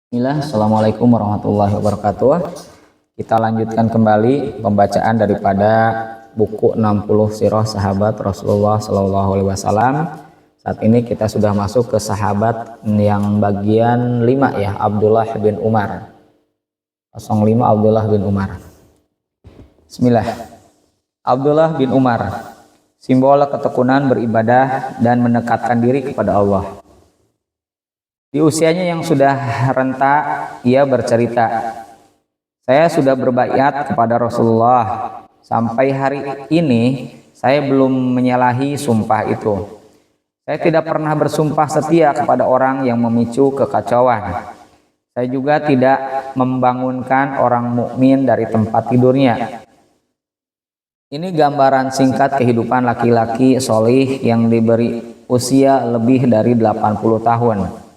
Bismillah, Assalamualaikum warahmatullahi wabarakatuh. Kita lanjutkan kembali pembacaan daripada buku 60 Sirah Sahabat Rasulullah Sallallahu Alaihi Wasallam. Saat ini kita sudah masuk ke sahabat yang bagian 5 ya, Abdullah bin Umar. 05 Abdullah bin Umar. Bismillah. Abdullah bin Umar, simbol ketekunan beribadah dan mendekatkan diri kepada Allah. Di usianya yang sudah renta, ia bercerita, "Saya sudah berbaiat kepada Rasulullah. Sampai hari ini, saya belum menyalahi sumpah itu. Saya tidak pernah bersumpah setia kepada orang yang memicu kekacauan. Saya juga tidak membangunkan orang mukmin dari tempat tidurnya." Ini gambaran singkat kehidupan laki-laki solih yang diberi usia lebih dari 80 tahun.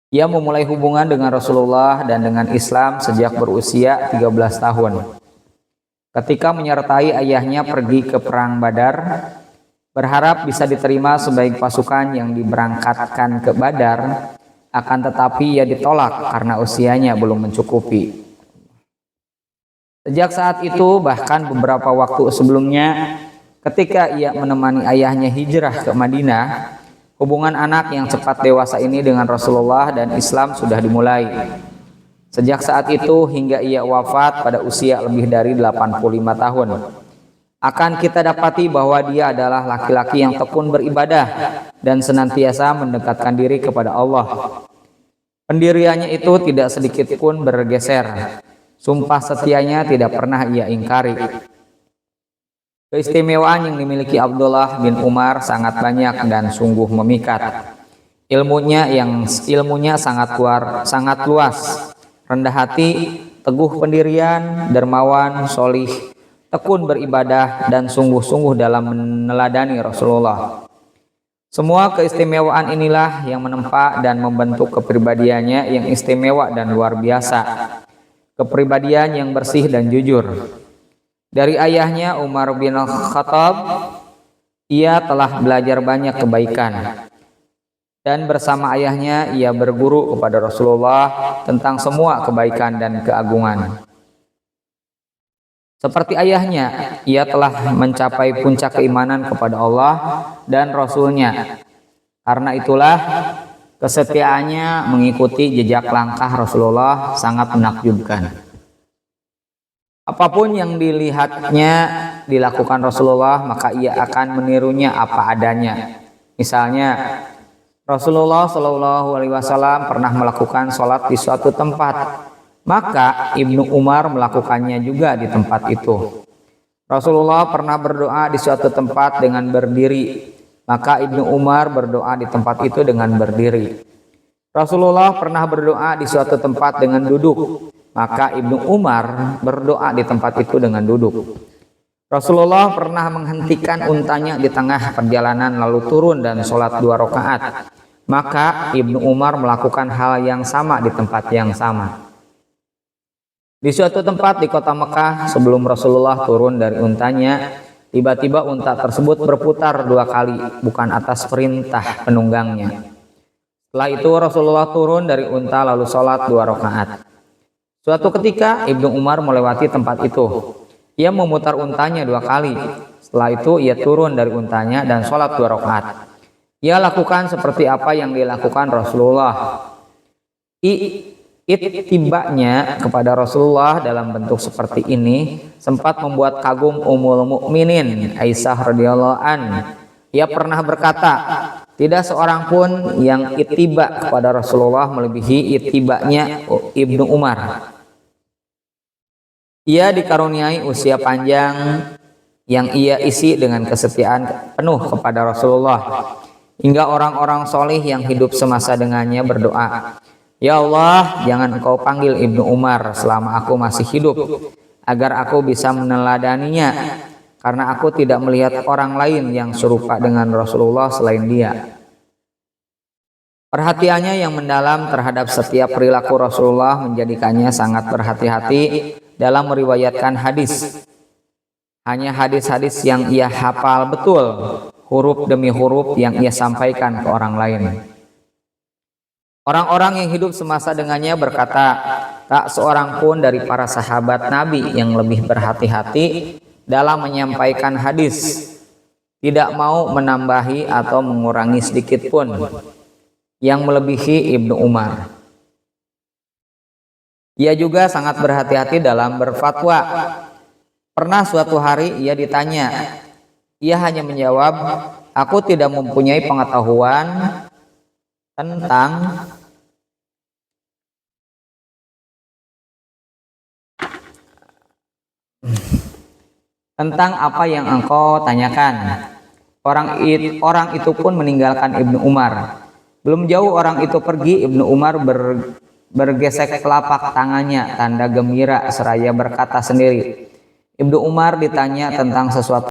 Ia memulai hubungan dengan Rasulullah dan dengan Islam sejak berusia 13 tahun. Ketika menyertai ayahnya pergi ke perang Badar, berharap bisa diterima sebagai pasukan yang diberangkatkan ke Badar, akan tetapi ia ditolak karena usianya belum mencukupi. Sejak saat itu, bahkan beberapa waktu sebelumnya, ketika ia menemani ayahnya hijrah ke Madinah, hubungan anak yang cepat dewasa ini dengan Rasulullah dan Islam sudah dimulai. Sejak saat itu hingga ia wafat pada usia lebih dari 85 tahun. Akan kita dapati bahwa dia adalah laki-laki yang tekun beribadah dan senantiasa mendekatkan diri kepada Allah. Pendiriannya itu tidak sedikit pun bergeser. Sumpah setianya tidak pernah ia ingkari. Keistimewaan yang dimiliki Abdullah bin Umar sangat banyak dan sungguh memikat. Ilmunya sangat luas, rendah hati, teguh pendirian, dermawan, solih, tekun beribadah, dan sungguh-sungguh dalam meneladani Rasulullah. Semua keistimewaan inilah yang menempa dan membentuk kepribadiannya yang istimewa dan luar biasa. Kepribadian yang bersih dan jujur. Dari ayahnya Umar bin Khattab, ia telah belajar banyak kebaikan. Dan bersama ayahnya ia berguru kepada Rasulullah tentang semua kebaikan dan keagungan. Seperti ayahnya, ia telah mencapai puncak keimanan kepada Allah dan Rasul-Nya. Karena itulah, kesetiaannya mengikuti jejak langkah Rasulullah sangat menakjubkan. Apapun yang dilihatnya dilakukan Rasulullah, maka ia akan menirunya apa adanya. Misalnya, Rasulullah Shallallahu Alaihi Wasallam pernah melakukan sholat di suatu tempat, maka Ibnu Umar melakukannya juga di tempat itu. Rasulullah pernah berdoa di suatu tempat dengan berdiri, maka Ibnu Umar berdoa di tempat itu dengan berdiri. Rasulullah pernah berdoa di suatu tempat dengan duduk, maka Ibnu Umar berdoa di tempat itu dengan duduk. Rasulullah pernah menghentikan untanya di tengah perjalanan lalu turun dan sholat 2 rakaat, maka Ibnu Umar melakukan hal yang sama di tempat yang sama. Di suatu tempat di kota Mekah, sebelum Rasulullah turun dari untanya, tiba-tiba unta tersebut berputar 2 kali, bukan atas perintah penunggangnya. Setelah itu Rasulullah turun dari unta lalu sholat 2 rakaat. Suatu ketika Ibnu Umar melewati tempat itu. Ia memutar untanya 2 kali. Setelah itu ia turun dari untanya dan sholat 2 rakaat. Ia lakukan seperti apa yang dilakukan Rasulullah. Ittiba'nya kepada Rasulullah dalam bentuk seperti ini sempat membuat kagum Ummul Mukminin Aisyah radhiyallahu an. Ia pernah berkata, tidak seorang pun yang ittiba kepada Rasulullah melebihi ittiba'nya Ibnu Umar. Ia dikaruniai usia panjang yang ia isi dengan kesetiaan penuh kepada Rasulullah. Hingga orang-orang solih yang hidup semasa dengannya berdoa, "Ya Allah, jangan Engkau panggil Ibnu Umar selama aku masih hidup, agar aku bisa meneladaninya, karena aku tidak melihat orang lain yang serupa dengan Rasulullah selain dia." Perhatiannya yang mendalam terhadap setiap perilaku Rasulullah menjadikannya sangat berhati-hati dalam meriwayatkan hadis. Hanya hadis-hadis yang ia hafal betul, huruf demi huruf yang ia sampaikan ke orang lain. Orang-orang yang hidup semasa dengannya berkata, tak seorang pun dari para sahabat Nabi yang lebih berhati-hati dalam menyampaikan hadis, tidak mau menambahi atau mengurangi sedikit pun, yang melebihi Ibnu Umar. Ia juga sangat berhati-hati dalam berfatwa. Pernah suatu hari ia ditanya, ia hanya menjawab, aku tidak mempunyai pengetahuan tentang apa yang engkau tanyakan. Orang itu pun meninggalkan Ibnu Umar. Belum jauh orang itu pergi, Ibnu Umar bergesek telapak tangannya, tanda gembira seraya berkata sendiri. Ibnu Umar ditanya tentang sesuatu